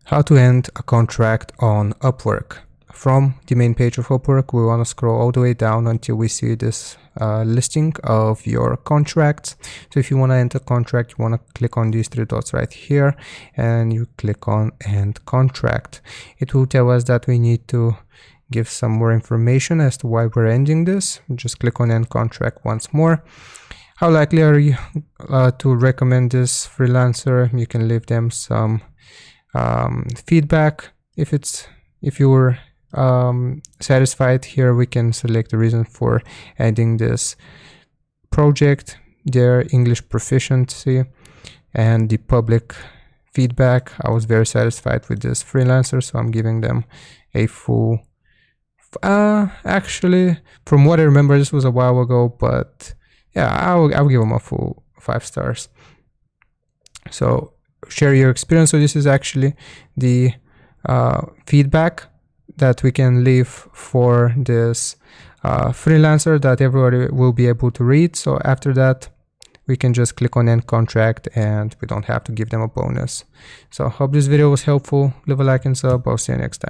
How to end a contract on Upwork. From the main page of Upwork, we want to scroll all the way down until we see this listing of your contracts. So if you want to end a contract, you want to click on these three dots right here and you click on end contract. It will tell us that we need to give some more information as to why we're ending this. Just click on end contract once more. How likely are you to recommend this freelancer? You can leave them some feedback. If you were satisfied, here we can select the reason for ending this project, their English proficiency, and the public feedback. I was very satisfied with this freelancer, so I'm giving them a full actually, from what I remember, this was a while ago, but yeah, I'll give them a full 5 stars. So share your experience. So this is actually the feedback that we can leave for this freelancer that everybody will be able to read. So after that, we can just click on end contract and we don't have to give them a bonus. So I hope this video was helpful. Leave a like and sub. I'll see you next time.